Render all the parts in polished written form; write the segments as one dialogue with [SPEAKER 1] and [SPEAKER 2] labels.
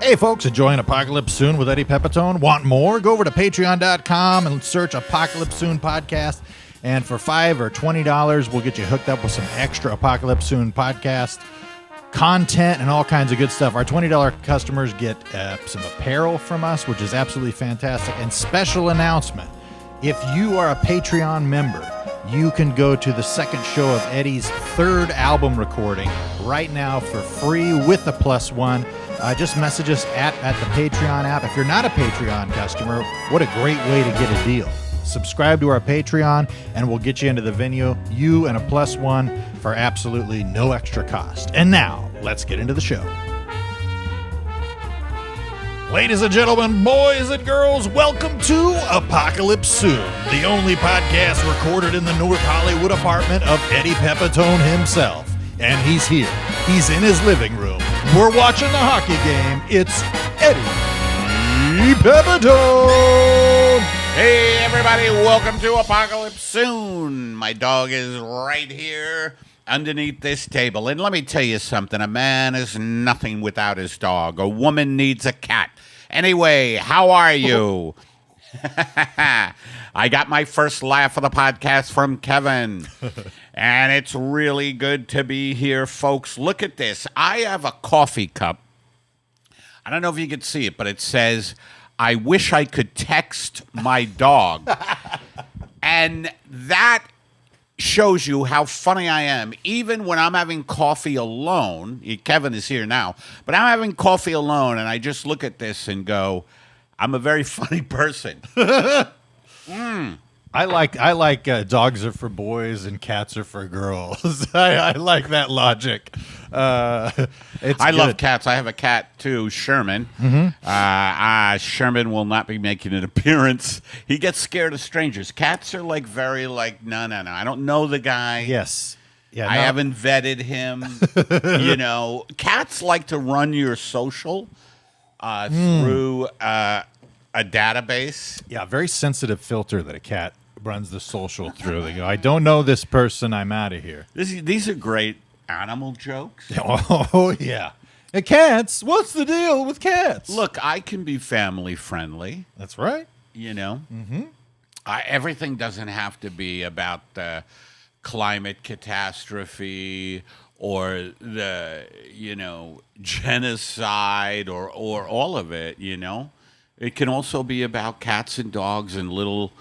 [SPEAKER 1] Hey folks, enjoying Apocalypse Soon with Eddie Pepitone? Want more? Go over to patreon.com and search Apocalypse Soon podcast. And for $5 or $20, we'll get you hooked up with some extra Apocalypse Soon podcast content and all kinds of good stuff. Our $20 customers get some apparel from us, which is absolutely fantastic. And special announcement, if you are a Patreon member, you can go to the second show of Eddie's third album recording right now for free with a +1. Just message us at the Patreon app. If you're not a Patreon customer, what a great way to get a deal. Subscribe to our Patreon, and we'll get you into the venue, you and a +1 for absolutely no extra cost. And now, let's get into the show. Ladies and gentlemen, boys and girls, welcome to Apocalypse Soon, the only podcast recorded in the North Hollywood apartment of Eddie Pepitone himself. And he's here. He's in his living room. We're watching the hockey game. It's Eddie Pepitone.
[SPEAKER 2] Hey, everybody. Welcome to Apocalypse Soon. My dog is right here underneath this table. And let me tell you something. A man is nothing without his dog. A woman needs a cat. Anyway, how are you? I got my first laugh of the podcast from Kevin. And it's really good to be here, folks. Look at this. I have a coffee cup. I don't know if you can see it, but it says, I wish I could text my dog. And that shows you how funny I am. Even when I'm having coffee alone, Kevin is here now, but I'm having coffee alone, and I just look at this and go, I'm a very funny person.
[SPEAKER 1] I like dogs are for boys and cats are for girls. I like that logic.
[SPEAKER 2] I love cats. I have a cat too, Sherman. Mm-hmm. Sherman will not be making an appearance. He gets scared of strangers. Cats are no. I don't know the guy.
[SPEAKER 1] Yes. Yeah.
[SPEAKER 2] I haven't vetted him. Cats like to run your social through a database.
[SPEAKER 1] Yeah, very sensitive filter that a cat runs the social through. They go, I don't know this person, I'm out of here.
[SPEAKER 2] These are great animal jokes.
[SPEAKER 1] Oh, yeah. Cats, what's the deal with cats?
[SPEAKER 2] Look, I can be family friendly.
[SPEAKER 1] That's right.
[SPEAKER 2] Mm-hmm. Everything doesn't have to be about the climate catastrophe or the, genocide or all of it, It can also be about cats and dogs and little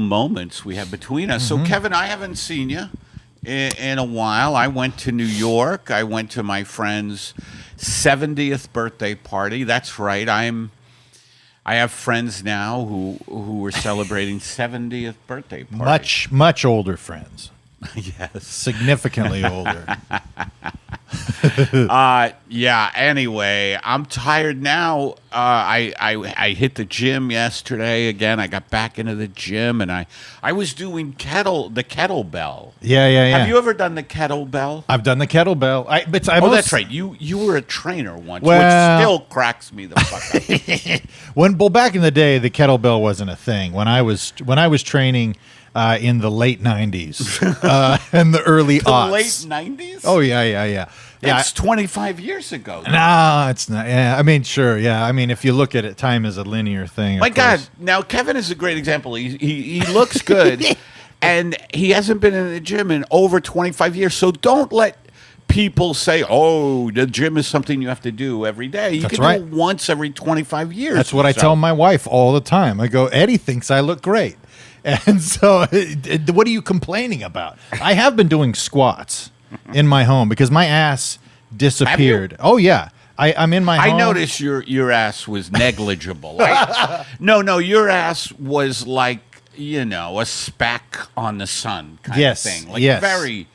[SPEAKER 2] moments we have between us. Mm-hmm. So, Kevin, I haven't seen you in a while. I went to New York. I went to my friend's 70th birthday party. That's right. I have friends now who are celebrating 70th birthday party.
[SPEAKER 1] Much older friends.
[SPEAKER 2] Yes.
[SPEAKER 1] Significantly older.
[SPEAKER 2] Anyway, I'm tired now. I hit the gym yesterday again. I got back into the gym, and I was doing the kettlebell.
[SPEAKER 1] Yeah.
[SPEAKER 2] Have you ever done the kettlebell?
[SPEAKER 1] I've done the kettlebell.
[SPEAKER 2] That's right. You were a trainer once, which still cracks me the fuck up.
[SPEAKER 1] Back in the day, the kettlebell wasn't a thing. When I was training in the late 90s and the early aughts.
[SPEAKER 2] The late 90s?
[SPEAKER 1] Oh, yeah.
[SPEAKER 2] That's 25 years ago.
[SPEAKER 1] No, it's not. Yeah, I mean, sure. Yeah, I mean, if you look at it, time is a linear thing.
[SPEAKER 2] My God. Now, Kevin is a great example. He looks good, and he hasn't been in the gym in over 25 years. So don't let people say, oh, the gym is something you have to do every day. You can do it once every 25 years.
[SPEAKER 1] That's what I tell my wife all the time. I go, Eddie thinks I look great. And so what are you complaining about? I have been doing squats in my home because my ass disappeared. Oh, yeah. I'm in my home.
[SPEAKER 2] I noticed your ass was negligible. No, your ass was like, a speck on the sun kind of thing. Like very,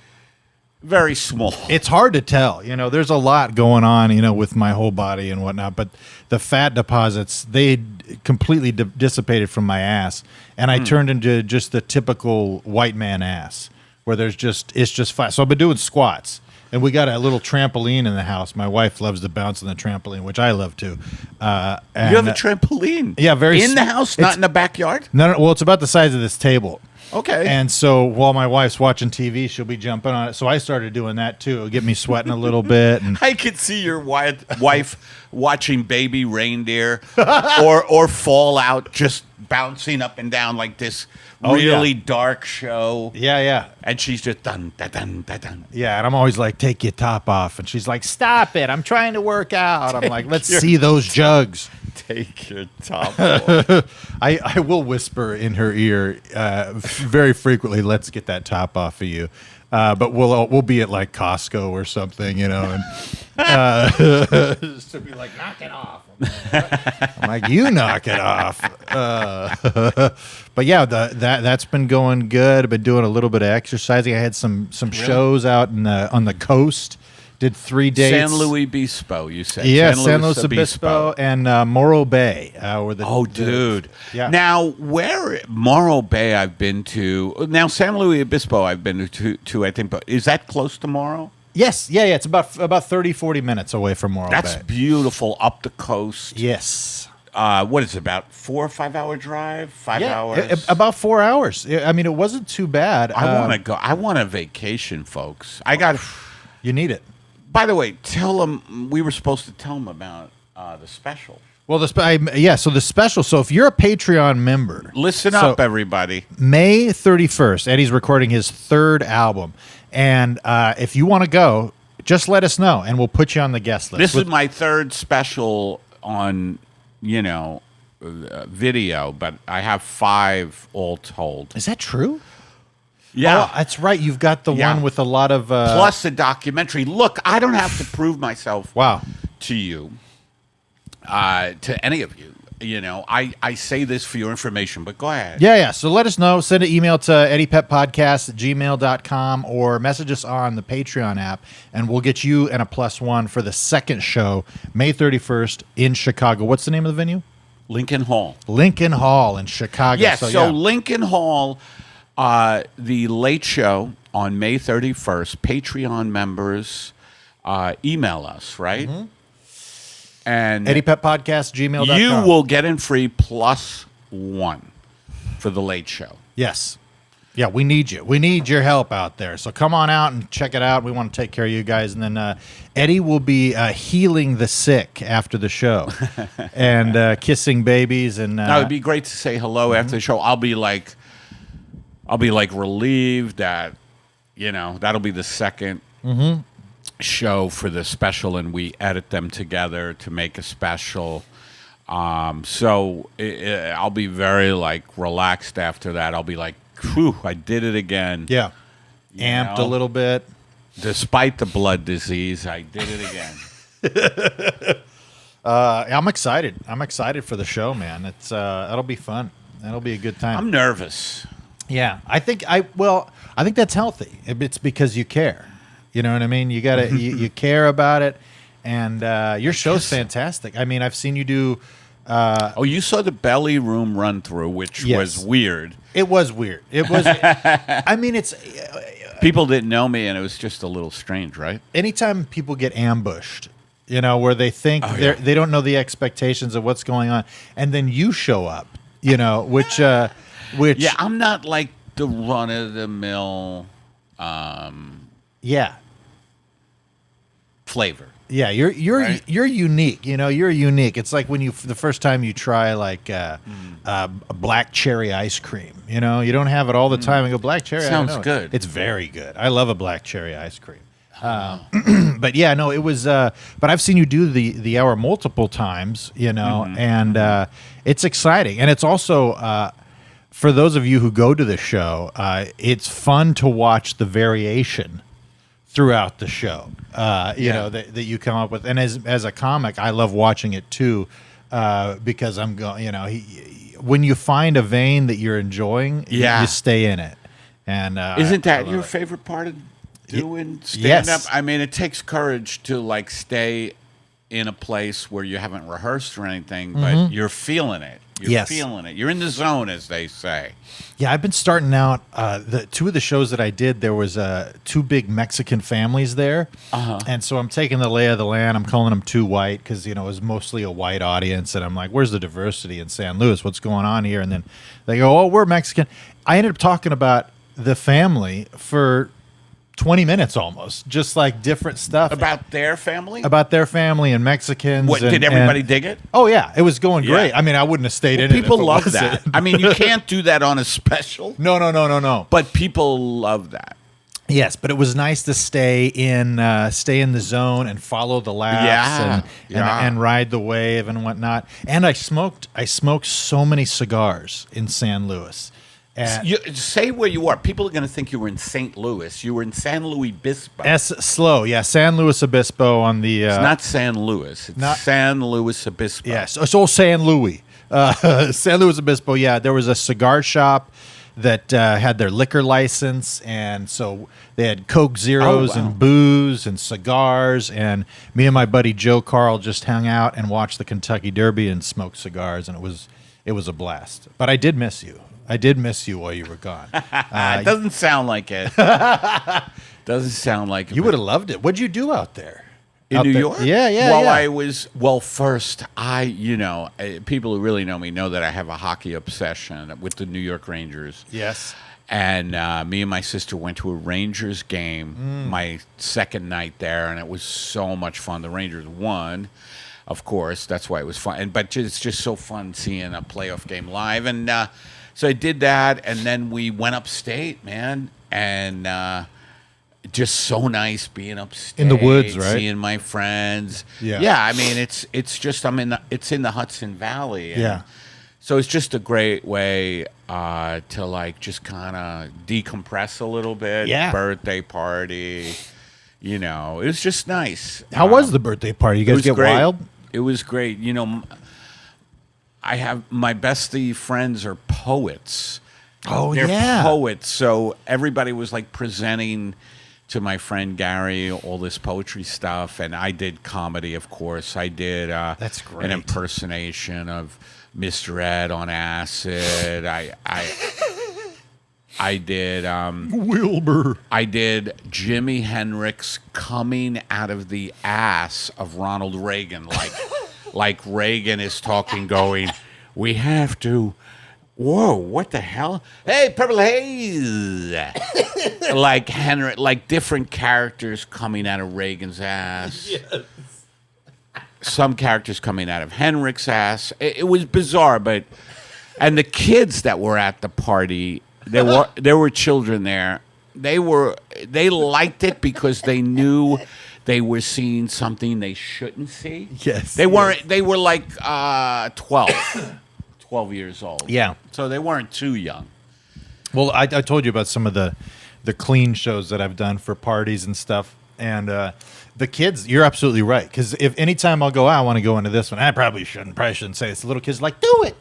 [SPEAKER 2] very small.
[SPEAKER 1] It's hard to tell. There's a lot going on, with my whole body and whatnot. But the fat deposits, they completely dissipated from my ass. And I turned into just the typical white man ass where it's just flat. So I've been doing squats. And we got a little trampoline in the house. My wife loves to bounce on the trampoline, which I love too.
[SPEAKER 2] You have a trampoline?
[SPEAKER 1] Yeah,
[SPEAKER 2] in the house, not in the backyard?
[SPEAKER 1] No. Well, it's about the size of this table.
[SPEAKER 2] Okay.
[SPEAKER 1] And so while my wife's watching TV, she'll be jumping on it. So I started doing that too. It'll get me sweating a little bit. And
[SPEAKER 2] I could see your wife watching Baby Reindeer or Fallout, just bouncing up and down like this really dark show.
[SPEAKER 1] yeah.
[SPEAKER 2] And she's just dun, dun, dun, dun, dun.
[SPEAKER 1] Yeah, and I'm always like, take your top off. And she's like, stop it. I'm trying to work out. I'm like, let's see those jugs.
[SPEAKER 2] Take your top off.
[SPEAKER 1] I will whisper in her ear very frequently, let's get that top off of you. But we'll be at like Costco or something, you know, and just to be like, knock it off. I'm like, you knock it off. But yeah, that's been going good. I've been doing a little bit of exercising. I had some shows out on the coast. Did 3 days.
[SPEAKER 2] San Luis Obispo, you said.
[SPEAKER 1] Yeah, San Luis Obispo and Morro Bay.
[SPEAKER 2] Dude.
[SPEAKER 1] Yeah.
[SPEAKER 2] Now, Morro Bay I've been to. Now, San Luis Obispo I've been to I think. But is that close to Morro?
[SPEAKER 1] Yes. Yeah. It's about 30, 40 minutes away from Morro Bay.
[SPEAKER 2] That's beautiful, up the coast.
[SPEAKER 1] Yes.
[SPEAKER 2] What is it, about 4 or 5 hour drive? 5 hours?
[SPEAKER 1] About 4 hours. I mean, it wasn't too bad.
[SPEAKER 2] I want to go. I want a vacation, folks.
[SPEAKER 1] You need it.
[SPEAKER 2] By the way, tell them we were supposed to tell them about the special.
[SPEAKER 1] Well, so the special. So if you're a Patreon member,
[SPEAKER 2] listen up, everybody.
[SPEAKER 1] May 31st, Eddie's recording his 3rd album, and if you want to go, just let us know, and we'll put you on the guest list.
[SPEAKER 2] This is my 3rd special on, video, but I have 5 all told.
[SPEAKER 1] Is that true?
[SPEAKER 2] Yeah.
[SPEAKER 1] Oh, that's right. You've got the one with a lot of...
[SPEAKER 2] plus a documentary. Look, I don't have to prove myself to you, to any of you. I say this for your information, but go ahead.
[SPEAKER 1] Yeah. So let us know. Send an email to eddiepetpodcast@gmail.com or message us on the Patreon app, and we'll get you and a +1 for the 2nd show, May 31st in Chicago. What's the name of the venue?
[SPEAKER 2] Lincoln Hall.
[SPEAKER 1] Lincoln Hall in Chicago.
[SPEAKER 2] Yes, so Lincoln Hall... the late show on May 31st, Patreon members email us, right? Mm-hmm. And
[SPEAKER 1] EddiePepPodcast@gmail.com.
[SPEAKER 2] You will get in free +1 for the late show.
[SPEAKER 1] Yes. Yeah, we need you. We need your help out there. So come on out and check it out. We want to take care of you guys. And then Eddie will be healing the sick after the show and kissing babies. And
[SPEAKER 2] it would be great to say hello after the show. I'll be like relieved that, that'll be the 2nd show for the special, and we edit them together to make a special. So I'll be very relaxed after that. I'll be like, whew, I did it again.
[SPEAKER 1] Yeah. Amped a little bit.
[SPEAKER 2] Despite the blood disease, I did it again.
[SPEAKER 1] I'm excited. I'm excited for the show, man. It's that'll be fun. That'll be a good time.
[SPEAKER 2] I'm nervous.
[SPEAKER 1] Yeah, I think that's healthy. It's because you care. You know what I mean? You gotta you care about it, and your show's fantastic. I mean, I've seen you do.
[SPEAKER 2] You saw the belly room run through, which was weird.
[SPEAKER 1] It was weird. It was. I mean, it's.
[SPEAKER 2] People didn't know me, and it was just a little strange, right?
[SPEAKER 1] Anytime people get ambushed, where they think they don't know the expectations of what's going on, and then you show up, which. Yeah,
[SPEAKER 2] I'm not like the run of the mill. Flavor.
[SPEAKER 1] Yeah, you're
[SPEAKER 2] right?
[SPEAKER 1] You're unique. You're unique. It's like when the first time you try a black cherry ice cream. You don't have it all the time. And go black cherry.
[SPEAKER 2] Sounds good.
[SPEAKER 1] It's very good. I love a black cherry ice cream. But yeah, no, it was. But I've seen you do the hour multiple times. And it's exciting, and it's also. For those of you who go to the show, it's fun to watch the variation throughout the show. That you come up with, and as a comic, I love watching it too, because I'm going. When you find a vein that you're enjoying, you stay in it. And
[SPEAKER 2] isn't that your favorite part of doing stand up? I mean, it takes courage to stay in a place where you haven't rehearsed or anything, but you're feeling it. You're feeling it. You're in the zone, as they say.
[SPEAKER 1] Yeah, I've been starting out. The two of the shows that I did, there was two big Mexican families there, and so I'm taking the lay of the land. I'm calling them too white because it was mostly a white audience, and I'm like, "Where's the diversity in San Luis? What's going on here?" And then they go, "Oh, we're Mexican." I ended up talking about the family for 20 minutes almost, just like different stuff
[SPEAKER 2] About their family?
[SPEAKER 1] about their family and Mexicans.
[SPEAKER 2] What,
[SPEAKER 1] and,
[SPEAKER 2] did everybody dig it?
[SPEAKER 1] Oh yeah, it was going
[SPEAKER 2] Yeah.
[SPEAKER 1] great. I mean, I wouldn't have stayed in it.
[SPEAKER 2] People
[SPEAKER 1] if it
[SPEAKER 2] love
[SPEAKER 1] wasn't.
[SPEAKER 2] that. I mean, you can't do that on a special,
[SPEAKER 1] No.
[SPEAKER 2] but people love that.
[SPEAKER 1] Yes, but it was nice to stay in the zone and follow the laughs and ride the wave and whatnot. And I smoked so many cigars in San Luis.
[SPEAKER 2] You say where you are. People are going to think you were in St. Louis. You were in San Luis Obispo.
[SPEAKER 1] San Luis Obispo on the.
[SPEAKER 2] It's not San Luis. It's San Luis Obispo.
[SPEAKER 1] Yes, it's all San Luis. San Luis Obispo. Yeah, there was a cigar shop that had their liquor license, and so they had Coke Zeros and booze and cigars. And me and my buddy Joe Carl just hung out and watched the Kentucky Derby and smoked cigars, and it was a blast. But I did miss you. I did miss you while you were gone.
[SPEAKER 2] It doesn't sound like it. Doesn't sound like it.
[SPEAKER 1] You would have loved it. What'd you do out there?
[SPEAKER 2] In New York?
[SPEAKER 1] Yeah.
[SPEAKER 2] First, people who really know me know that I have a hockey obsession with the New York Rangers.
[SPEAKER 1] Yes.
[SPEAKER 2] And me and my sister went to a Rangers game my second night there, and it was so much fun. The Rangers won. Of course, that's why it was fun. But it's just so fun seeing a playoff game live. And so I did that, and then we went upstate, man, and just so nice being upstate
[SPEAKER 1] in the woods, right?
[SPEAKER 2] Seeing my friends.
[SPEAKER 1] Yeah.
[SPEAKER 2] I mean, it's just it's in the Hudson Valley.
[SPEAKER 1] Yeah.
[SPEAKER 2] So it's just a great way to like just kind of decompress a little bit.
[SPEAKER 1] Yeah.
[SPEAKER 2] Birthday party. It was just nice.
[SPEAKER 1] How was the birthday party? You guys get
[SPEAKER 2] great.
[SPEAKER 1] wild?
[SPEAKER 2] It was great. I have my bestie friends are poets.
[SPEAKER 1] Oh,
[SPEAKER 2] They're poets. So everybody was like presenting to my friend Gary all this poetry stuff, and I did comedy, of course. I did
[SPEAKER 1] That's great.
[SPEAKER 2] an impersonation of Mr. Ed on acid. I did
[SPEAKER 1] Wilbur.
[SPEAKER 2] I did Jimi Hendrix coming out of the ass of Ronald Reagan, like Reagan is talking, going, "We have to." Whoa! What the hell? Hey, Purple Haze! Like Henry, like different characters coming out of Reagan's ass.
[SPEAKER 1] Yes.
[SPEAKER 2] Some characters coming out of Henrik's ass. It was bizarre, and the kids that were at the party. There were children there. They liked it because they knew they were seeing something they shouldn't see.
[SPEAKER 1] Yes.
[SPEAKER 2] They weren't. Yes. They were like 12 years old.
[SPEAKER 1] Yeah.
[SPEAKER 2] So they weren't too young.
[SPEAKER 1] Well, I told you about some of the clean shows that I've done for parties and stuff, and the kids. You're absolutely right, because if anytime I'll go out, I want to go into this one. I probably shouldn't say this. The little kids are like, do it,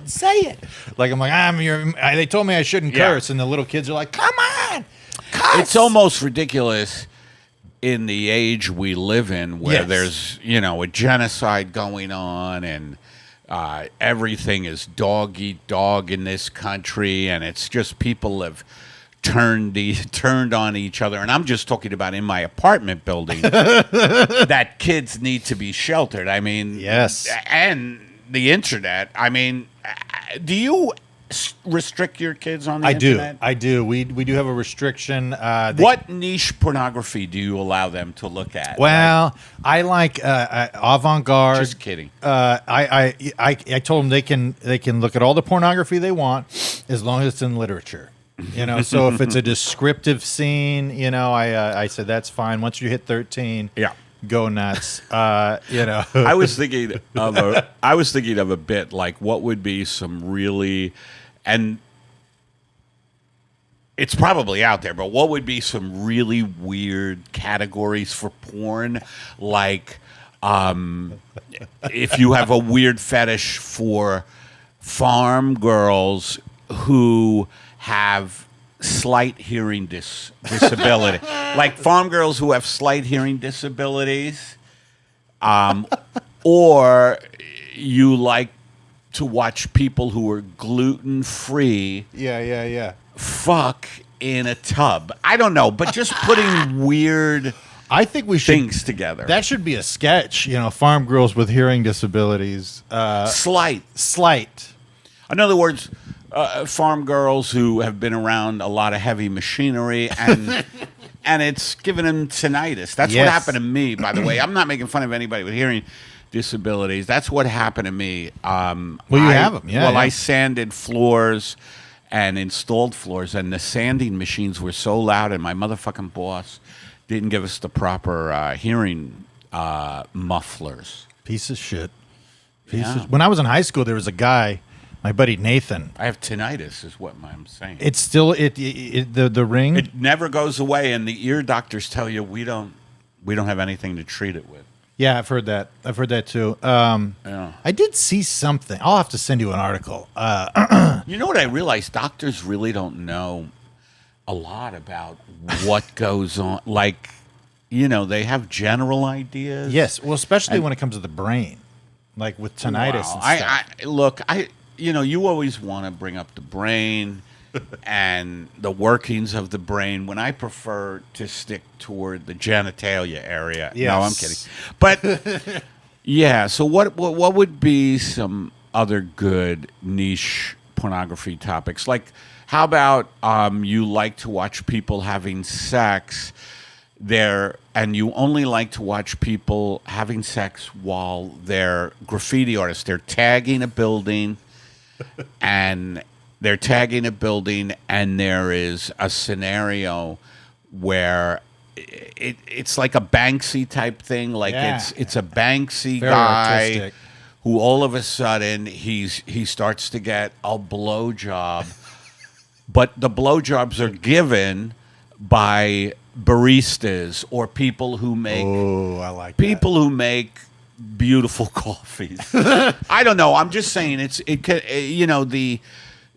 [SPEAKER 1] say it. Like I'm like, they told me I shouldn't curse, and the little kids are like, come on, cuss.
[SPEAKER 2] It's almost ridiculous in the age we live in, where there's a genocide going on, and everything is dog eat dog in this country, and it's just people have turned on each other. And I'm just talking about in my apartment building that kids need to be sheltered. I mean,
[SPEAKER 1] yes,
[SPEAKER 2] and the internet. I mean, do you restrict your kids on the internet?
[SPEAKER 1] I do. We do have a restriction.
[SPEAKER 2] What niche pornography do you allow them to look at?
[SPEAKER 1] Well, I like avant-garde.
[SPEAKER 2] Just kidding.
[SPEAKER 1] I told them they can look at all the pornography they want as long as it's in literature. So if it's a descriptive scene, I said that's fine. Once you hit 13, go nuts.
[SPEAKER 2] I was thinking of a bit like what would be some really, and it's probably out there, but what would be some really weird categories for porn? Like, if you have a weird fetish for farm girls who have slight hearing disability, like farm girls who have slight hearing disabilities. or you like to watch people who are gluten-free
[SPEAKER 1] Yeah.
[SPEAKER 2] fuck in a tub. I don't know, but just putting weird
[SPEAKER 1] I think we should
[SPEAKER 2] things together.
[SPEAKER 1] That should be a sketch. Farm girls with hearing disabilities. Slight.
[SPEAKER 2] In other words, farm girls who have been around a lot of heavy machinery and and it's given them tinnitus. That's what happened to me, by the way. I'm not making fun of anybody with hearing disabilities. That's what happened to me.
[SPEAKER 1] Well, you have them. Yeah.
[SPEAKER 2] I sanded floors and installed floors, and the sanding machines were so loud, and my motherfucking boss didn't give us the proper hearing mufflers.
[SPEAKER 1] Piece of shit.
[SPEAKER 2] Yeah.
[SPEAKER 1] When I was in high school, there was a guy, my buddy Nathan.
[SPEAKER 2] I have tinnitus, is what I'm saying.
[SPEAKER 1] It's still the ring.
[SPEAKER 2] It never goes away, and the ear doctors tell you we don't have anything to treat it with.
[SPEAKER 1] Yeah, I've heard that. I've heard that too.
[SPEAKER 2] Yeah.
[SPEAKER 1] I did see something. I'll have to send you an article.
[SPEAKER 2] You know what I realized? Doctors really don't know a lot about what goes on. Like, they have general ideas.
[SPEAKER 1] Yes, well, especially when it comes to the brain, like with tinnitus and stuff.
[SPEAKER 2] You always want to bring up the brain and the workings of the brain, when I prefer to stick toward the genitalia area.
[SPEAKER 1] Yes.
[SPEAKER 2] No, I'm kidding. But yeah, so what would be some other good niche pornography topics? Like, how about you like to watch people having sex there, and you only like to watch people having sex while they're graffiti artists. They're tagging a building and there is a scenario where it's like a Banksy type thing. Like it's a Banksy
[SPEAKER 1] Very
[SPEAKER 2] guy
[SPEAKER 1] artistic.
[SPEAKER 2] who all of a sudden he starts to get a blowjob, but the blowjobs are given by baristas or people who make
[SPEAKER 1] I like
[SPEAKER 2] people who make beautiful coffees. I don't know. I'm just saying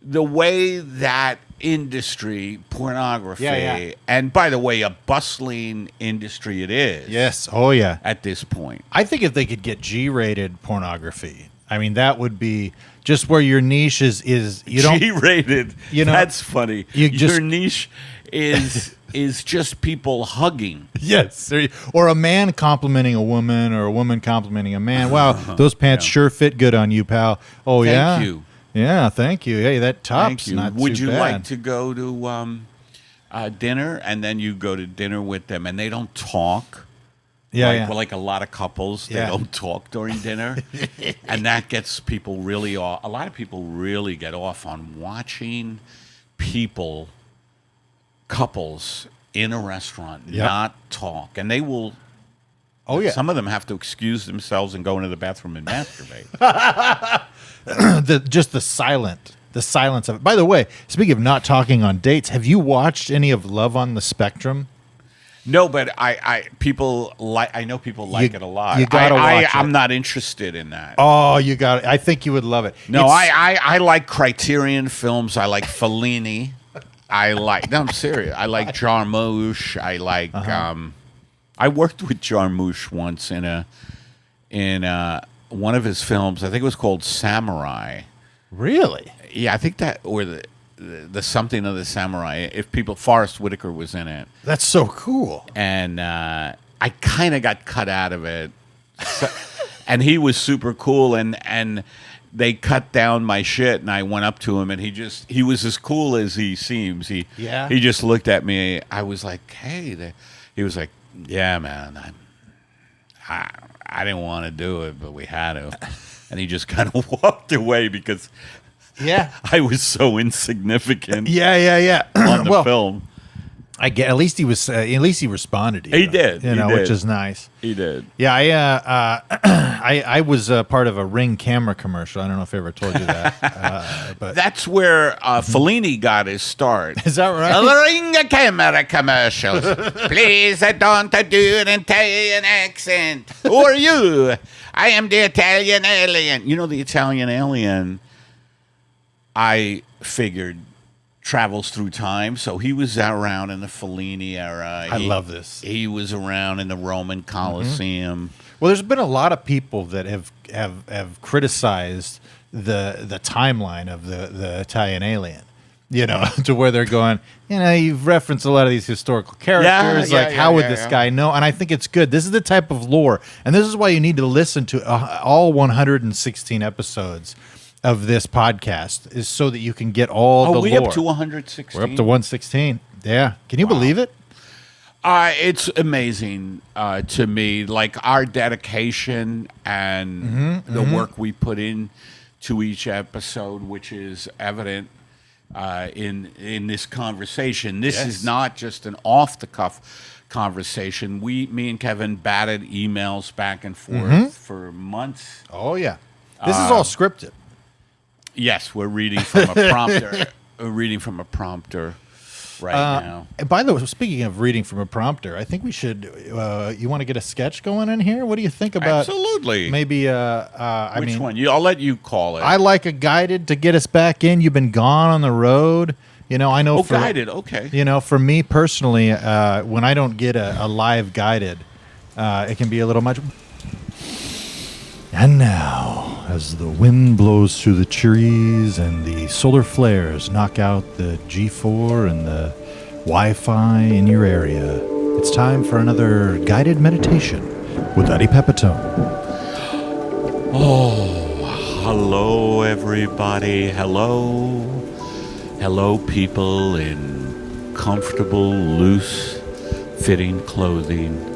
[SPEAKER 2] the way that industry, pornography, and by the way, a bustling industry it is.
[SPEAKER 1] Yes. Oh, yeah.
[SPEAKER 2] At this point,
[SPEAKER 1] I think if they could get G-rated pornography, I mean, that would be just where your niche is you don't
[SPEAKER 2] G-rated. That's funny. Your niche is just people hugging.
[SPEAKER 1] Yes, or a man complimenting a woman, or a woman complimenting a man. Wow, those pants sure fit good on you, pal. Oh,
[SPEAKER 2] Thank you.
[SPEAKER 1] Yeah, thank you. Hey, that top's
[SPEAKER 2] Thank you.
[SPEAKER 1] not
[SPEAKER 2] Would
[SPEAKER 1] too
[SPEAKER 2] you
[SPEAKER 1] bad.
[SPEAKER 2] like to go to dinner, and then you go to dinner with them, and they don't talk?
[SPEAKER 1] Yeah,
[SPEAKER 2] Like a lot of couples, they
[SPEAKER 1] Yeah.
[SPEAKER 2] don't talk during dinner, and that gets people really off. A lot of people really get off on watching couples in a restaurant not talk, and they will.
[SPEAKER 1] Oh yeah,
[SPEAKER 2] Some of them have to excuse themselves and go into the bathroom and masturbate.
[SPEAKER 1] the silence of it. By the way, speaking of not talking on dates, have you watched any of Love on the Spectrum?
[SPEAKER 2] No, but I know people like it a lot.
[SPEAKER 1] You gotta watch it.
[SPEAKER 2] I'm not interested in that.
[SPEAKER 1] Oh, you got it. I think you would love it.
[SPEAKER 2] No, I like Criterion films. I like Fellini. No, I'm serious. I like Jarmusch. I like. I worked with Jarmusch once in one of his films. I think it was called Samurai.
[SPEAKER 1] Really?
[SPEAKER 2] Yeah, I think that, or the something of the Samurai. Forrest Whitaker was in it.
[SPEAKER 1] That's so cool.
[SPEAKER 2] And I kind of got cut out of it. And he was super cool, and they cut down my shit, and I went up to him, and he was as cool as he seems. He just looked at me. I was like, hey. He was like, yeah, man, I didn't want to do it, but we had to. And he just kind of walked away because I was so insignificant.
[SPEAKER 1] On
[SPEAKER 2] the film.
[SPEAKER 1] I get at least he responded to you.
[SPEAKER 2] He did,
[SPEAKER 1] which is nice.
[SPEAKER 2] He did.
[SPEAKER 1] Yeah, I was part of a Ring camera commercial. I don't know if I ever told you that, but
[SPEAKER 2] That's where Fellini got his start.
[SPEAKER 1] is that right?
[SPEAKER 2] Ring camera commercials. Please, don't do an Italian accent. Who are you? I am the Italian alien. You know, the Italian alien, I figured, travels through time. So he was around in the Fellini era.
[SPEAKER 1] I love this.
[SPEAKER 2] He was around in the Roman Colosseum.
[SPEAKER 1] Well, there's been a lot of people that have criticized the timeline of the Italian alien. To where they're going, you've referenced a lot of these historical characters. How would this guy know? And I think it's good. This is the type of lore. And this is why you need to listen to all 116 episodes of this podcast, is so that you can get all the lore.
[SPEAKER 2] We're up to 116?
[SPEAKER 1] We're up to 116. Yeah. Can you believe it?
[SPEAKER 2] It's amazing to me, like our dedication and the work we put in to each episode, which is evident in this conversation. This is not just an off-the-cuff conversation. Me and Kevin batted emails back and forth for months.
[SPEAKER 1] Oh, yeah. This is all scripted.
[SPEAKER 2] Yes, we're reading from a prompter. We're reading from a prompter right now.
[SPEAKER 1] And by the way, speaking of reading from a prompter, I think we should. You want to get a sketch going in here? What do you think about?
[SPEAKER 2] Absolutely.
[SPEAKER 1] Maybe.
[SPEAKER 2] Which one? I'll let you call it.
[SPEAKER 1] I like a guided to get us back in. You've been gone on the road. I know.
[SPEAKER 2] Guided. Okay.
[SPEAKER 1] For me personally, when I don't get a live guided, it can be a little much. And now, as the wind blows through the trees and the solar flares knock out the G4 and the Wi-Fi in your area, it's time for another guided meditation with Eddie Pepitone.
[SPEAKER 2] Oh, hello, everybody. Hello. Hello, people in comfortable, loose-fitting clothing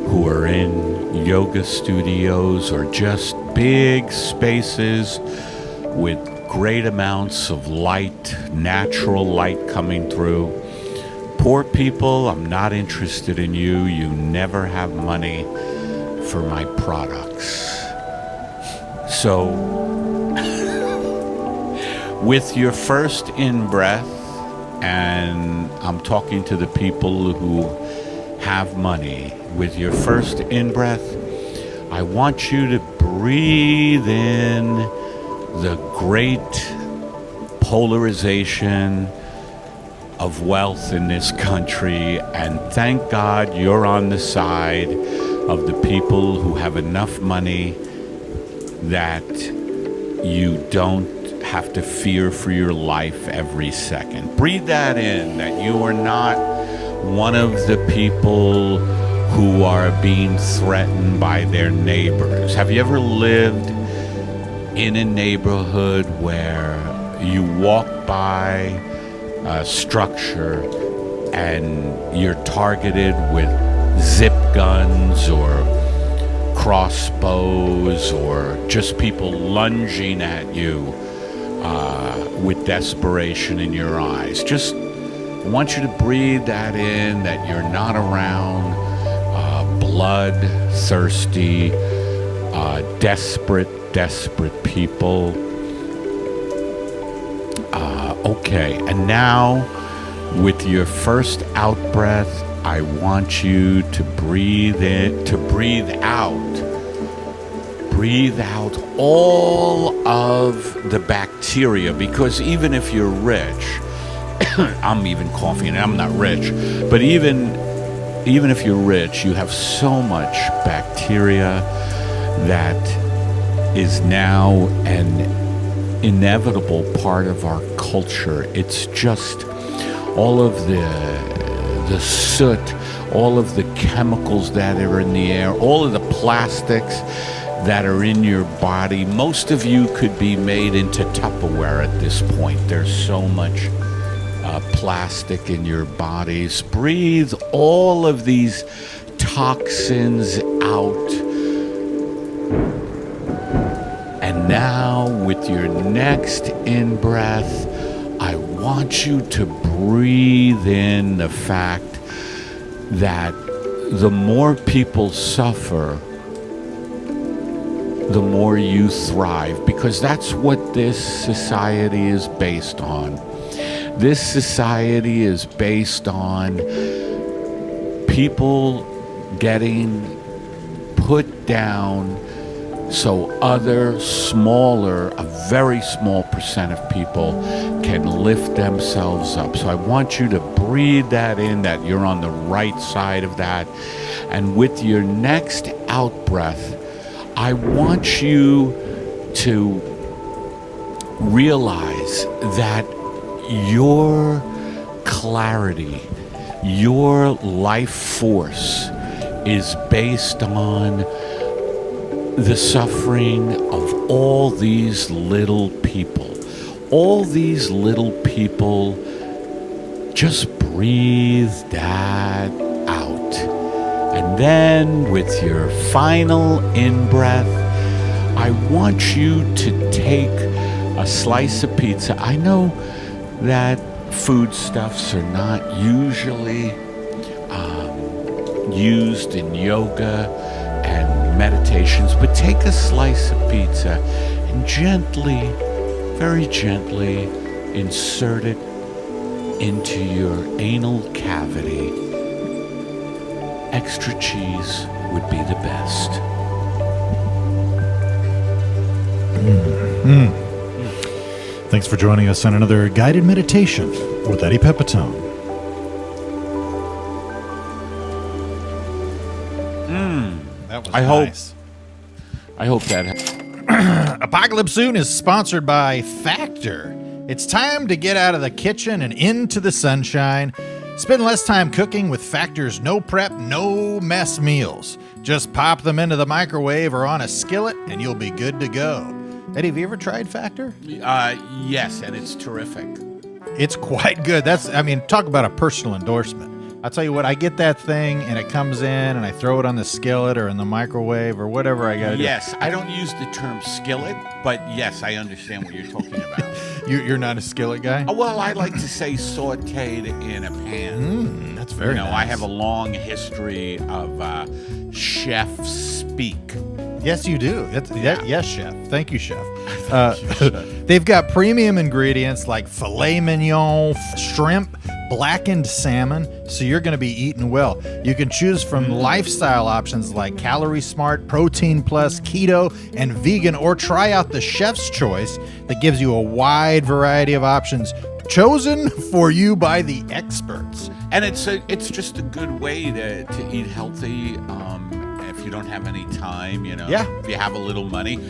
[SPEAKER 2] who are in yoga studios or just big spaces with great amounts of light, natural light coming through. Poor people, I'm not interested in you. You never have money for my products. So, with your first in-breath, and I'm talking to the people who have money, with your first in-breath, I want you to breathe in the great polarization of wealth in this country, and thank God you're on the side of the people who have enough money that you don't have to fear for your life every second. Breathe that in, that you are not one of the people who are being threatened by their neighbors. Have you ever lived in a neighborhood where you walk by a structure and you're targeted with zip guns or crossbows or just people lunging at you with desperation in your eyes? Just I want you to breathe that in, that you're not around blood-thirsty, desperate people. Okay, and now with your first out-breath, I want you to breathe out. Breathe out all of the bacteria, because even if you're rich, I'm even coughing and I'm not rich, but even if you're rich, you have so much bacteria that is now an inevitable part of our culture. It's just all of the soot, all of the chemicals that are in the air, all of the plastics that are in your body. Most of you could be made into Tupperware at this point. There's so much plastic in your bodies. Breathe all of these toxins out. And now, with your next in-breath, I want you to breathe in the fact that the more people suffer, the more you thrive, because that's what this society is based on. This society is based on people getting put down so other smaller, a very small percent of people can lift themselves up. So I want you to breathe that in, that you're on the right side of that. And with your next out breath, I want you to realize that your clarity, your life force is based on the suffering of all these little people. All these little people, just breathe that out. And then with your final in-breath, I want you to take a slice of pizza. I know that foodstuffs are not usually used in yoga and meditations, but take a slice of pizza and gently, very gently insert it into your anal cavity. Extra cheese would be the best.
[SPEAKER 1] Thanks for joining us on another guided meditation with Eddie Pepitone. That was nice.
[SPEAKER 2] I hope that.
[SPEAKER 1] Apocalypse Soon is sponsored by Factor. It's time to get out of the kitchen and into the sunshine. Spend less time cooking with Factor's no prep, no mess meals. Just pop them into the microwave or on a skillet and you'll be good to go. Eddie, have you ever tried Factor?
[SPEAKER 2] Yes, and it's terrific.
[SPEAKER 1] It's quite good. Talk about a personal endorsement. I'll tell you what, I get that thing and it comes in and I throw it on the skillet or in the microwave or whatever I got to do.
[SPEAKER 2] Yes, I don't use the term skillet, but yes, I understand what you're talking about.
[SPEAKER 1] You're not a skillet guy?
[SPEAKER 2] Oh, well, I like to say sauteed in a pan.
[SPEAKER 1] That's very nice.
[SPEAKER 2] I have a long history of chef speak.
[SPEAKER 1] Yes, you do. Yes, chef. Thank you, chef. They've got premium ingredients like filet mignon, shrimp, blackened salmon, so you're going to be eating well. You can choose from lifestyle options like Calorie Smart, Protein Plus, Keto, and Vegan, or try out the Chef's Choice that gives you a wide variety of options chosen for you by the experts.
[SPEAKER 2] And it's just a good way to eat healthy. If you don't have any time, if you have a little money,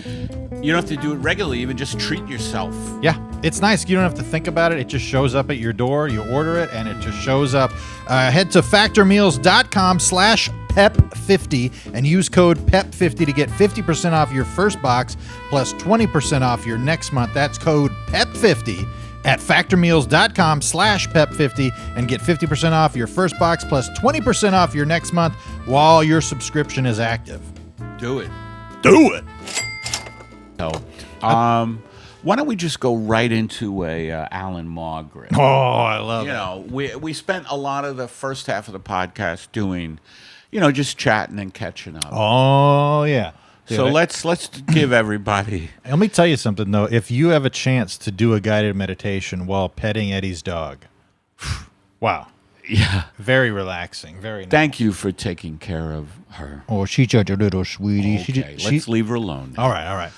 [SPEAKER 2] you don't have to do it regularly, even just treat yourself.
[SPEAKER 1] Yeah, it's nice. You don't have to think about it. It just shows up at your door. You order it, and it just shows up. Head to factormeals.com/PEP50 and use code PEP50 to get 50% off your first box plus 20% off your next month. That's code PEP50 at factormeals.com/PEP50 and get 50% off your first box plus 20% off your next month while your subscription is active.
[SPEAKER 2] Do it.
[SPEAKER 1] Do it.
[SPEAKER 2] Why don't we just go right into a Allen Margaret?
[SPEAKER 1] Oh, I love it.
[SPEAKER 2] We spent a lot of the first half of the podcast doing, just chatting and catching up.
[SPEAKER 1] Oh, yeah.
[SPEAKER 2] So let's give everybody.
[SPEAKER 1] Let me tell you something, though. If you have a chance to do a guided meditation while petting Eddie's dog, wow.
[SPEAKER 2] Yeah.
[SPEAKER 1] Very relaxing. Very nice.
[SPEAKER 2] Thank you for taking care of her.
[SPEAKER 1] Oh, she's such a little sweetie.
[SPEAKER 2] Okay, let's leave her alone.
[SPEAKER 1] All right.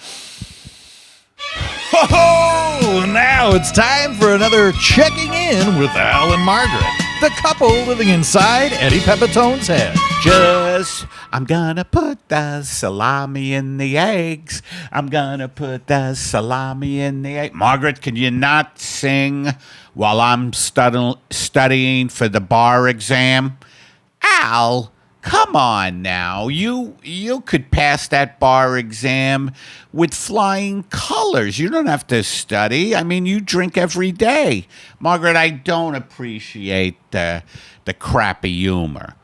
[SPEAKER 1] Oh, now it's time for another Checking In with Al and Margaret, the couple living inside Eddie Pepitone's head.
[SPEAKER 2] I'm gonna put the salami in the eggs. I'm gonna put the salami in the egg. Margaret, can you not sing while I'm studying for the bar exam? Al, come on now. You could pass that bar exam with flying colors. You don't have to study. I mean, you drink every day. Margaret, I don't appreciate the crappy humor.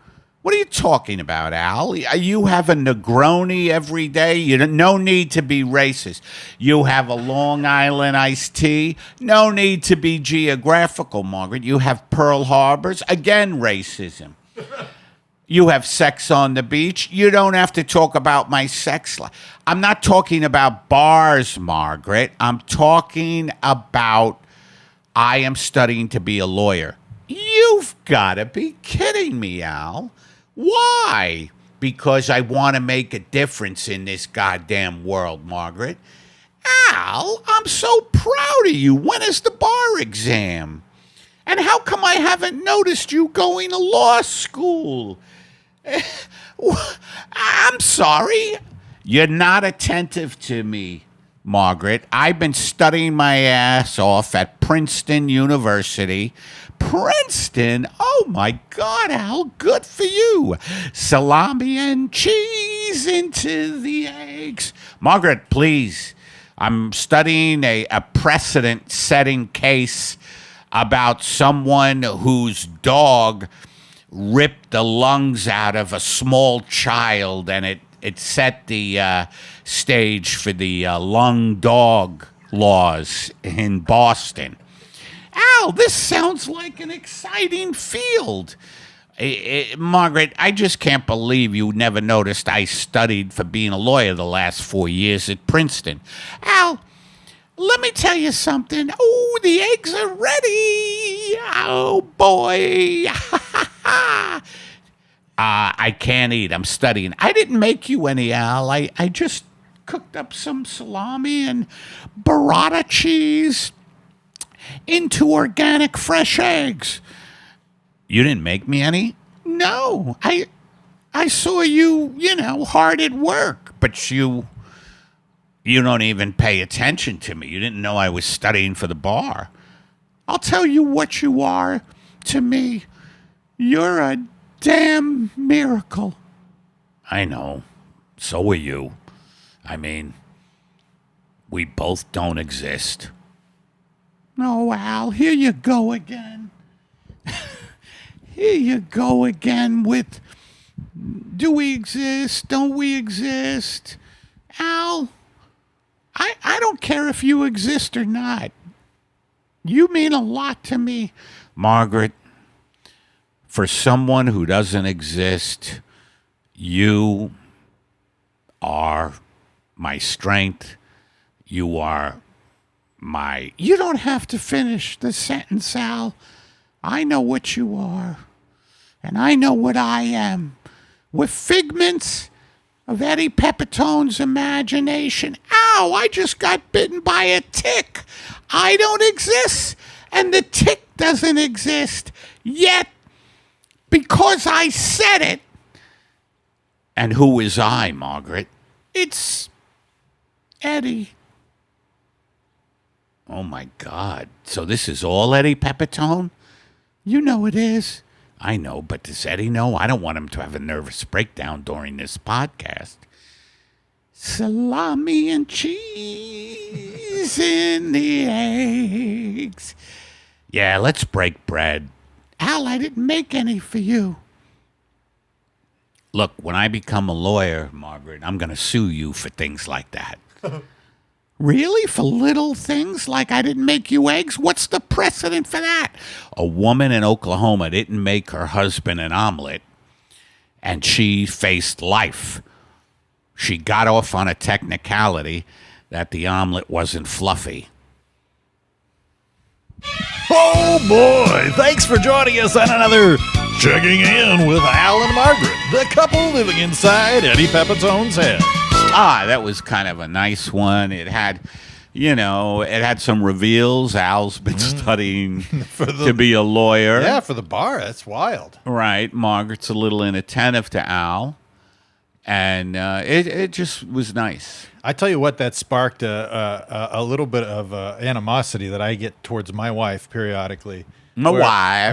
[SPEAKER 2] What are you talking about, Al? You have a Negroni every day. No need to be racist. You have a Long Island iced tea. No need to be geographical, Margaret. You have Pearl Harbors. Again, racism. You have sex on the beach. You don't have to talk about my sex life. I'm not talking about bars, Margaret. I'm talking about I am studying to be a lawyer. You've got to be kidding me, Al. Why? Because I want to make a difference in this goddamn world, Margaret. Al, I'm so proud of you. When is the bar exam? And how come I haven't noticed you going to law school? I'm sorry. You're not attentive to me, Margaret. I've been studying my ass off at Princeton University. Princeton? Oh, my God, how good for you. Salami and cheese into the eggs. Margaret, please. I'm studying a precedent-setting case about someone whose dog ripped the lungs out of a small child, and it set the stage for the lung dog laws in Boston. Al, this sounds like an exciting field. Margaret, I just can't believe you never noticed I studied for being a lawyer the last 4 years at Princeton. Al, let me tell you something. Oh, the eggs are ready. Oh, boy. I can't eat. I'm studying. I didn't make you any, Al. I just cooked up some salami and burrata cheese into organic fresh eggs. You didn't make me any? No. I saw you, hard at work, but you don't even pay attention to me. You didn't know I was studying for the bar. I'll tell you what you are to me. You're a damn miracle. I know. So are you. I mean, we both don't exist. No, Al, here you go again. Here you go again with, do we exist? Don't we exist? Al, I don't care if you exist or not. You mean a lot to me. Margaret, for someone who doesn't exist, you are my strength. You are my... You don't have to finish the sentence, Al. I know what you are. And I know what I am. We're figments of Eddie Pepitone's imagination. Ow, I just got bitten by a tick. I don't exist, and the tick doesn't exist. Yet, because I said it. And who is I, Margaret? It's Eddie. Oh, my God. So this is all Eddie Pepitone? You know it is. I know, but does Eddie know? I don't want him to have a nervous breakdown during this podcast. Salami and cheese in the eggs. Yeah, let's break bread. Al, I didn't make any for you. Look, when I become a lawyer, Margaret, I'm going to sue you for things like that. Really? For little things like I didn't make you eggs? What's the precedent for that? A woman in Oklahoma didn't make her husband an omelet, and she faced life. She got off on a technicality that the omelet wasn't fluffy.
[SPEAKER 1] Oh, boy. Thanks for joining us on another Checking In with Al and Margaret, the couple living inside Eddie Pepitone's head.
[SPEAKER 2] That was kind of a nice one. It had, it had some reveals. Al's been studying to be a lawyer.
[SPEAKER 1] Yeah, for the bar. That's wild.
[SPEAKER 2] Right. Margaret's a little inattentive to Al. And it just was nice.
[SPEAKER 1] I tell you what, that sparked a little bit of animosity that I get towards my wife periodically.
[SPEAKER 2] My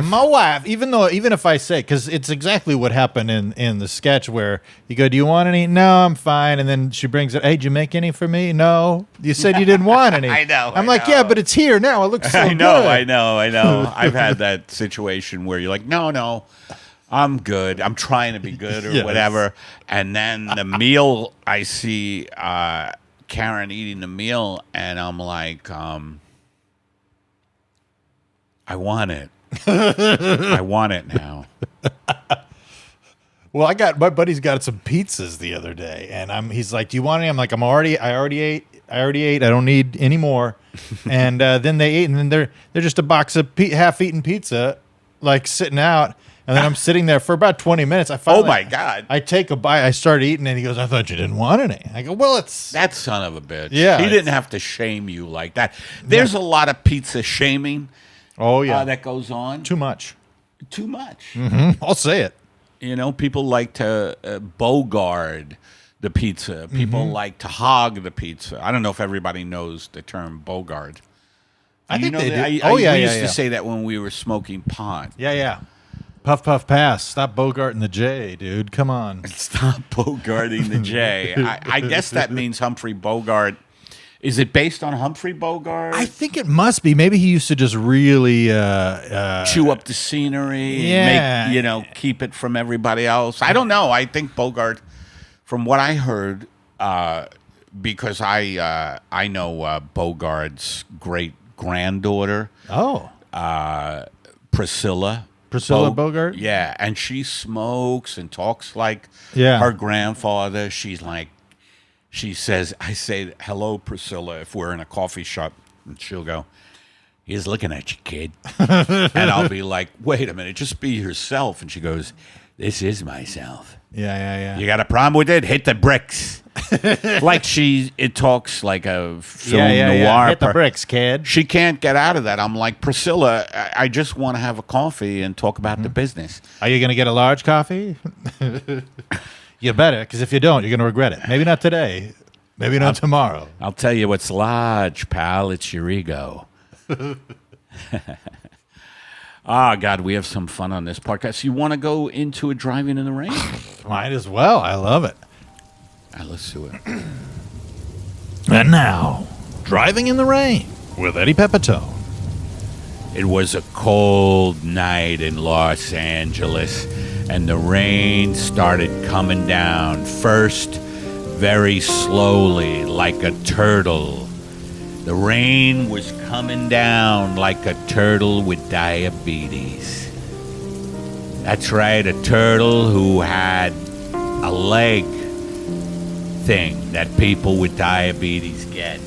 [SPEAKER 2] wife.
[SPEAKER 1] Even if I say, because it's exactly what happened in the sketch where you go, do you want any? No, I'm fine. And then she brings it, hey, did you make any for me? No. You said you didn't want any.
[SPEAKER 2] I know.
[SPEAKER 1] I'm like, yeah, but it's here now. It looks so good.
[SPEAKER 2] I know. I've had that situation where you're like, no, I'm good. I'm trying to be good or whatever. And then the meal, I see Karen eating the meal, and I'm like, I want it. I want it now.
[SPEAKER 1] Well, my buddy's got some pizzas the other day, and he's like, "Do you want any?" I'm like, I already ate. I don't need any more. And then they ate, and then they're just a box of half-eaten pizza, like sitting out. And then I'm sitting there for about 20 minutes.
[SPEAKER 2] Oh my God!
[SPEAKER 1] I take a bite. I start eating, and he goes, "I thought you didn't want any." I go, "Well, it's
[SPEAKER 2] that son of a bitch."
[SPEAKER 1] Yeah,
[SPEAKER 2] he didn't have to shame you like that. There's a lot of pizza shaming.
[SPEAKER 1] Oh yeah,
[SPEAKER 2] that goes on.
[SPEAKER 1] Too much.
[SPEAKER 2] Too much.
[SPEAKER 1] Mm-hmm. I'll say it.
[SPEAKER 2] You know, people like to bogart the pizza. People like to hog the pizza. I don't know if everybody knows the term bogart.
[SPEAKER 1] I think they do.
[SPEAKER 2] We used to say that when we were smoking pot.
[SPEAKER 1] Yeah. Puff, puff, pass. Stop bogarting the J, dude. Come on.
[SPEAKER 2] Stop bogarting the J. I guess that means Humphrey Bogart. Is it based on Humphrey Bogart?
[SPEAKER 1] I think it must be. Maybe he used to just really
[SPEAKER 2] chew up the scenery.
[SPEAKER 1] Yeah.
[SPEAKER 2] Make, keep it from everybody else. I don't know. I think Bogart, from what I heard, because I know Bogart's great granddaughter.
[SPEAKER 1] Oh.
[SPEAKER 2] Priscilla.
[SPEAKER 1] Priscilla Bogart?
[SPEAKER 2] Yeah, and she smokes and talks like
[SPEAKER 1] Yeah.
[SPEAKER 2] her grandfather. She says, I say, hello, Priscilla, if we're in a coffee shop. And she'll go, he's looking at you, kid. And I'll be like, wait a minute, just be yourself. And she goes, this is myself.
[SPEAKER 1] Yeah.
[SPEAKER 2] You got a problem with it? Hit the bricks. Like it talks like a film noir.
[SPEAKER 1] Hit the bricks, kid.
[SPEAKER 2] She can't get out of that. I'm like, Priscilla, I just want to have a coffee and talk about the business.
[SPEAKER 1] Are you going to get a large coffee? You better, because if you don't, you're going to regret it. Maybe not today. Maybe not tomorrow.
[SPEAKER 2] I'll tell you what's large, pal. It's your ego. God, we have some fun on this podcast. You want to go into a driving in the rain?
[SPEAKER 1] Might as well. I love it.
[SPEAKER 2] Let's do it.
[SPEAKER 1] And now, Driving in the Rain with Eddie Pepitone.
[SPEAKER 2] It was a cold night in Los Angeles, and the rain started coming down, first very slowly, like a turtle. The rain was coming down like a turtle with diabetes. That's right, a turtle who had a leg thing that people with diabetes get.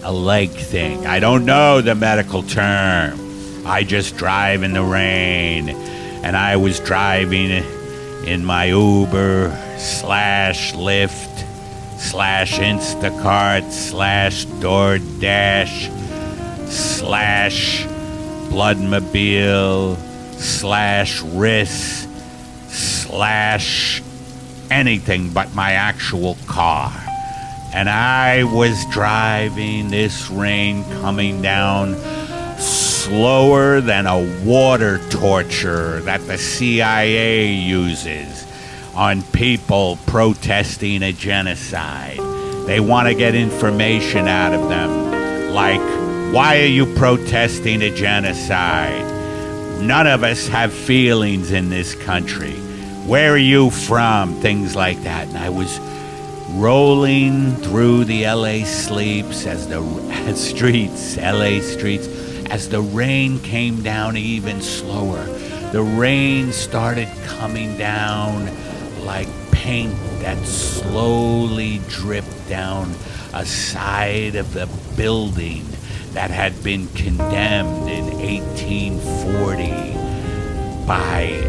[SPEAKER 2] A leg thing. I don't know the medical term. I just drive in the rain. And I was driving in my Uber / Lyft / Instacart / DoorDash / Bloodmobile / Riss / anything but my actual car. And I was driving, this rain coming down slower than a water torture that the CIA uses on people protesting a genocide. They want to get information out of them, like, why are you protesting a genocide? None of us have feelings in this country. Where are you from? Things like that. And I was rolling through the LA streets as the rain came down even slower. The rain started coming down like paint that slowly dripped down a side of the building that had been condemned in 1840 by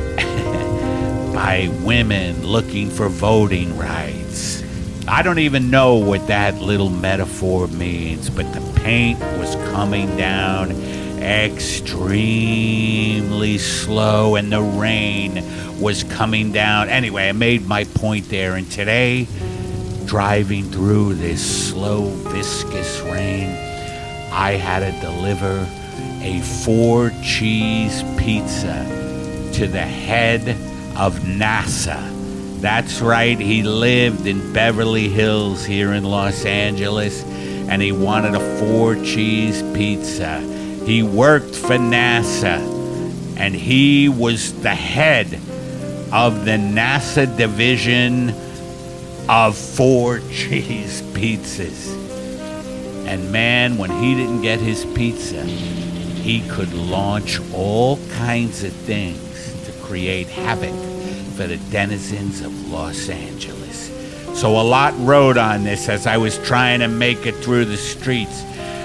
[SPEAKER 2] women looking for voting rights. I don't even know what that little metaphor means, but the paint was coming down extremely slow, and the rain was coming down. Anyway, I made my point there, and today, driving through this slow, viscous rain, I had to deliver a 4-cheese pizza to the head of NASA. That's right, he lived in Beverly Hills here in Los Angeles, and he wanted a 4-cheese pizza. He worked for NASA, and he was the head of the NASA division of 4-cheese pizzas. And man, when he didn't get his pizza, he could launch all kinds of things to create havoc for the denizens of Los Angeles. So a lot rode on this as I was trying to make it through the streets.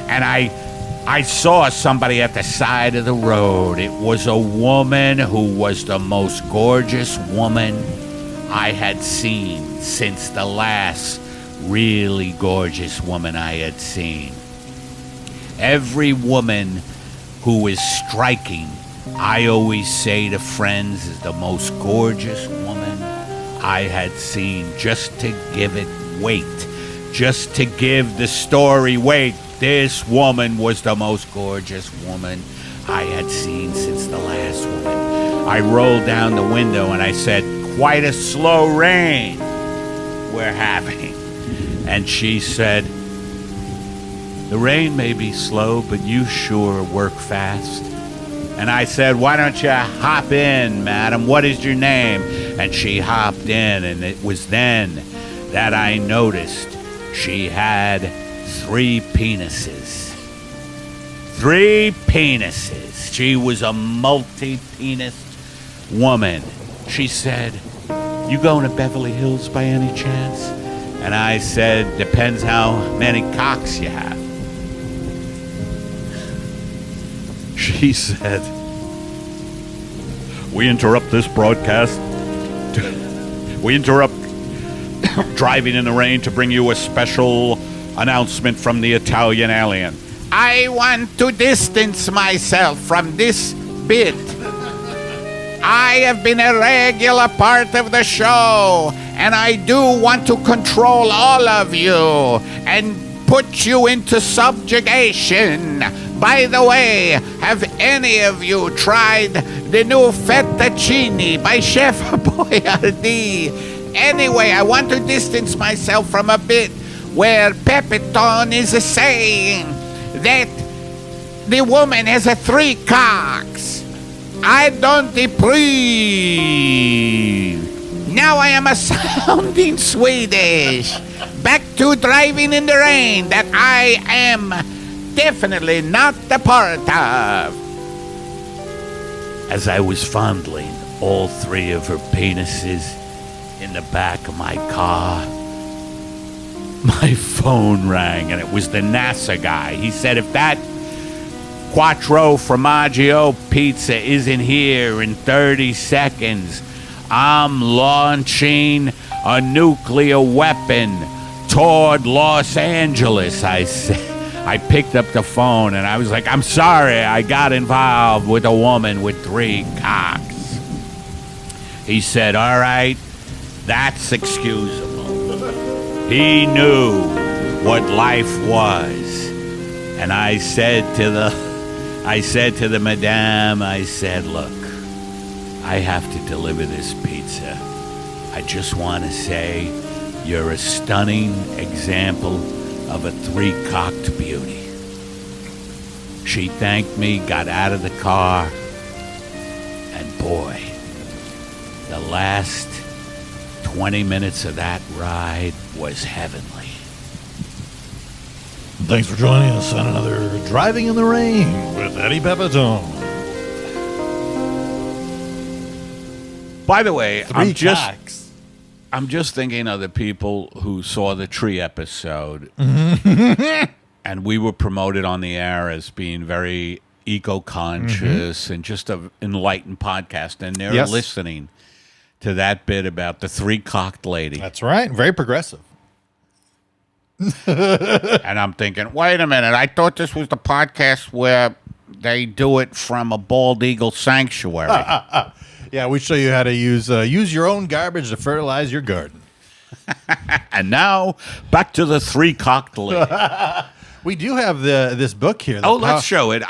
[SPEAKER 2] And I saw somebody at the side of the road. It was a woman who was the most gorgeous woman I had seen since the last really gorgeous woman I had seen. Every woman who is striking I always say to friends is the most gorgeous woman I had seen, just to give it weight, just to give the story weight. This woman was the most gorgeous woman I had seen since the last woman. I rolled down the window and I said, quite a slow rain we're having. And she said, the rain may be slow, but you sure work fast. And I said, why don't you hop in, madam? What is your name? And she hopped in, and it was then that I noticed she had 3 penises. 3 penises. She was a multi-penis woman. She said, you going to Beverly Hills by any chance? And I said, depends how many cocks you have. She said, we interrupt this broadcast. We interrupt driving in the rain to bring you a special announcement from the Italian alien. I want to distance myself from this bit. I have been a regular part of the show, and I do want to control all of you and put you into subjugation. By the way, have any of you tried the new fettuccine by Chef Boyardee? Anyway, I want to distance myself from a bit where Pepitone is saying that the woman has 3 cocks. I don't approve. Now I am a sounding Swedish. Back to driving in the rain that I am definitely not a part of. As I was fondling all 3 of her penises in the back of my car, my phone rang, and it was the NASA guy. He said, if that Quattro Formaggio pizza isn't here in 30 seconds, I'm launching a nuclear weapon toward Los Angeles, I said. I picked up the phone and I was like, I'm sorry I got involved with a woman with 3 cocks. He said, all right, that's excusable. He knew what life was. And I said to the madame, I said, look, I have to deliver this pizza. I just want to say you're a stunning example of a 3-cocked beauty. She thanked me, got out of the car, and boy, the last 20 minutes of that ride was heavenly.
[SPEAKER 1] Thanks for joining us on another Driving in the Rain with Eddie Pepitone.
[SPEAKER 2] By the way,
[SPEAKER 1] 3 cocks.
[SPEAKER 2] I'm just thinking of the people who saw the tree episode, and we were promoted on the air as being very eco-conscious and just an enlightened podcast, and they're listening to that bit about the 3-cocked lady.
[SPEAKER 1] That's right. Very progressive.
[SPEAKER 2] And I'm thinking, wait a minute, I thought this was the podcast where they do it from a bald eagle sanctuary.
[SPEAKER 1] Yeah, we show you how to use your own garbage to fertilize your garden.
[SPEAKER 2] And now, back to the 3-cocked lady.
[SPEAKER 1] We do have this book here.
[SPEAKER 2] Let's show it.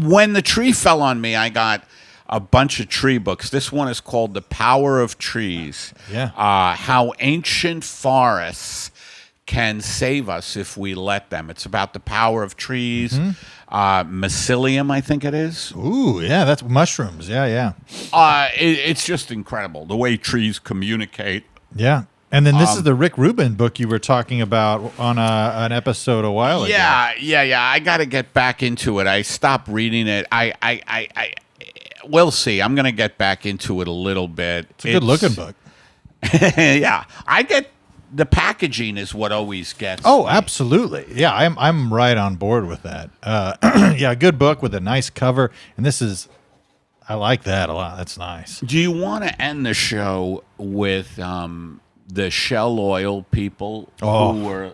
[SPEAKER 2] When the tree fell on me, I got a bunch of tree books. This one is called The Power of Trees.
[SPEAKER 1] Yeah.
[SPEAKER 2] How ancient forests can save us if we let them. It's about the power of trees. Mycelium, I think it is.
[SPEAKER 1] Ooh, yeah, that's mushrooms. Yeah.
[SPEAKER 2] It's just incredible the way trees communicate.
[SPEAKER 1] Yeah. And then this is the Rick Rubin book you were talking about on an episode a while ago.
[SPEAKER 2] Yeah. I got to get back into it. I stopped reading it. We'll see. I'm going to get back into it a little bit.
[SPEAKER 1] It's a good-looking book.
[SPEAKER 2] Yeah. The packaging is what always gets me.
[SPEAKER 1] Absolutely. Yeah, I'm right on board with that. Yeah, good book with a nice cover. And I like that a lot. That's nice.
[SPEAKER 2] Do you want to end the show with the Shell Oil people who were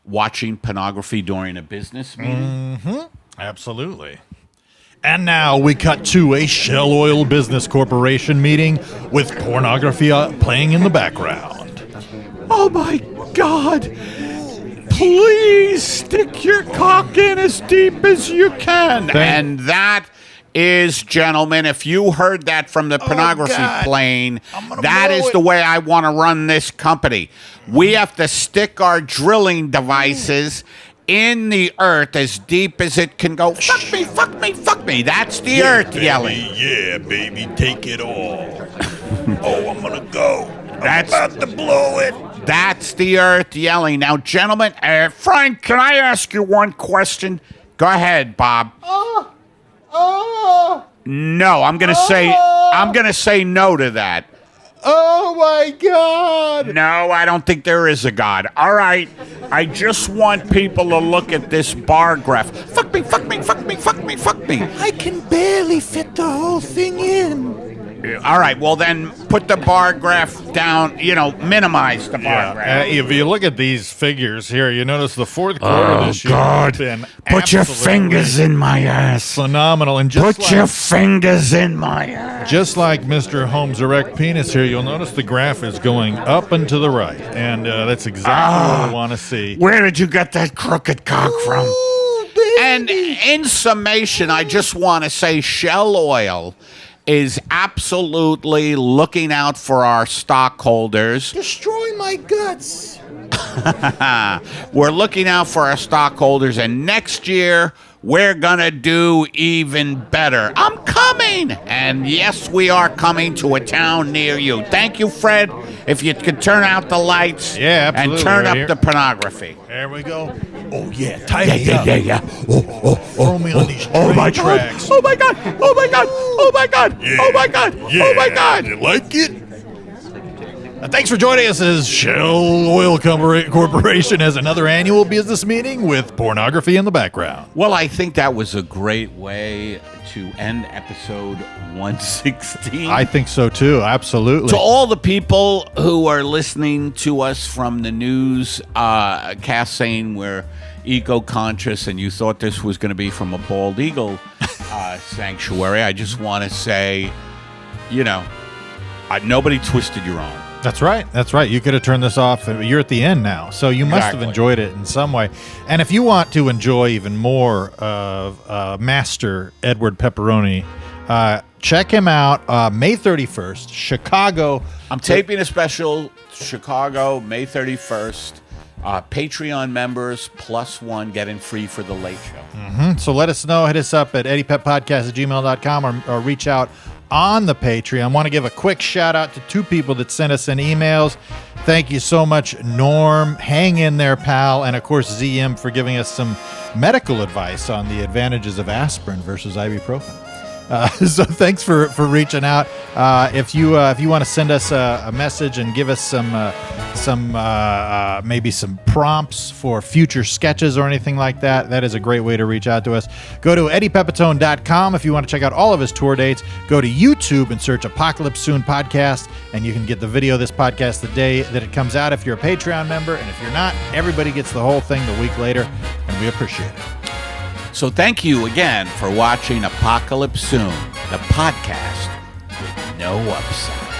[SPEAKER 2] watching pornography during a business meeting?
[SPEAKER 1] Absolutely. And now we cut to a Shell Oil Business Corporation meeting with pornography playing in the background.
[SPEAKER 2] Oh my God! Please stick your cock in as deep as you can. And that is, gentlemen, if you heard that from the pornography plane, that is the way I want to run this company. We have to stick our drilling devices in the earth as deep as it can go. Fuck me, fuck me, fuck me. That's the earth yelling.
[SPEAKER 3] Yeah, baby, take it all. Oh, I'm gonna go. I'm about to blow it.
[SPEAKER 2] That's the earth yelling. Now, gentlemen, Frank, can I ask you one question? Go ahead, Bob. No, I'm gonna say no to that.
[SPEAKER 1] Oh my God!
[SPEAKER 2] No, I don't think there is a God. All right, I just want people to look at this bar graph. Fuck me, fuck me, fuck me, fuck me, fuck me.
[SPEAKER 1] I can barely fit the whole thing in.
[SPEAKER 2] All right, well then put the bar graph down, minimize the bar graph.
[SPEAKER 1] If you look at these figures here, you notice the fourth quarter this year has been
[SPEAKER 2] Put your fingers in my ass.
[SPEAKER 1] phenomenal. And
[SPEAKER 2] Put your fingers in my ass.
[SPEAKER 1] just like Mr. Holmes' erect penis here, you'll notice the graph is going up and to the right. And that's exactly what we want to see.
[SPEAKER 2] Where did you get that crooked cock from? And in summation, I just want to say Shell Oil is absolutely looking out for our stockholders.
[SPEAKER 1] Destroy my guts.
[SPEAKER 2] We're looking out for our stockholders, and next year we're gonna do even better. I'm coming, and yes, we are coming to a town near you. Thank you, Fred. If you could turn out the lights,
[SPEAKER 1] Yeah,
[SPEAKER 2] and
[SPEAKER 1] absolutely,
[SPEAKER 2] turn
[SPEAKER 1] right
[SPEAKER 2] up
[SPEAKER 1] here.
[SPEAKER 2] the pornography.
[SPEAKER 1] There we go.
[SPEAKER 3] Oh, yeah, tie me up.
[SPEAKER 2] Yeah.
[SPEAKER 1] Throw me on these
[SPEAKER 2] Oh my
[SPEAKER 1] train
[SPEAKER 2] God!
[SPEAKER 1] tracks.
[SPEAKER 2] Oh my God! Oh my God! Oh my God!
[SPEAKER 3] Yeah.
[SPEAKER 2] Oh my God!
[SPEAKER 3] Yeah.
[SPEAKER 2] Oh my God!
[SPEAKER 3] You like it?
[SPEAKER 1] Thanks for joining us as Shell Oil Corporation has another annual business meeting with pornography in the background.
[SPEAKER 2] Well, I think that was a great way to end episode 116.
[SPEAKER 1] I think so too, absolutely.
[SPEAKER 2] To all the people who are listening to us from the news cast saying we're eco-conscious and you thought this was going to be from a bald eagle sanctuary, I just want to say, nobody twisted your arm.
[SPEAKER 1] That's right. That's right. You could have turned this off. You're at the end now, so you must have enjoyed it in some way. And if you want to enjoy even more of Master Edward Pepperoni, check him out May 31st, Chicago.
[SPEAKER 2] I'm taping a special, Chicago, May 31st. Patreon members +1 getting free for the late show.
[SPEAKER 1] So let us know. Hit us up at eddiepetpodcast@gmail.com or reach out on the Patreon. I want to give a quick shout out to two people that sent us in emails. Thank you so much, Norm. Hang in there, pal. And of course, ZM for giving us some medical advice on the advantages of aspirin versus ibuprofen. So thanks for reaching out. If you want to send us a message and give us some maybe some prompts for future sketches or anything like that, that is a great way to reach out to us. Go to eddiepepitone.com if you want to check out all of his tour dates. Go to YouTube and search Apocalypse Soon Podcast, and you can get the video of this podcast the day that it comes out if you're a Patreon member. And if you're not, everybody gets the whole thing the week later, and we appreciate it.
[SPEAKER 2] So thank you again for watching Apocalypse Soon, the podcast with no upside.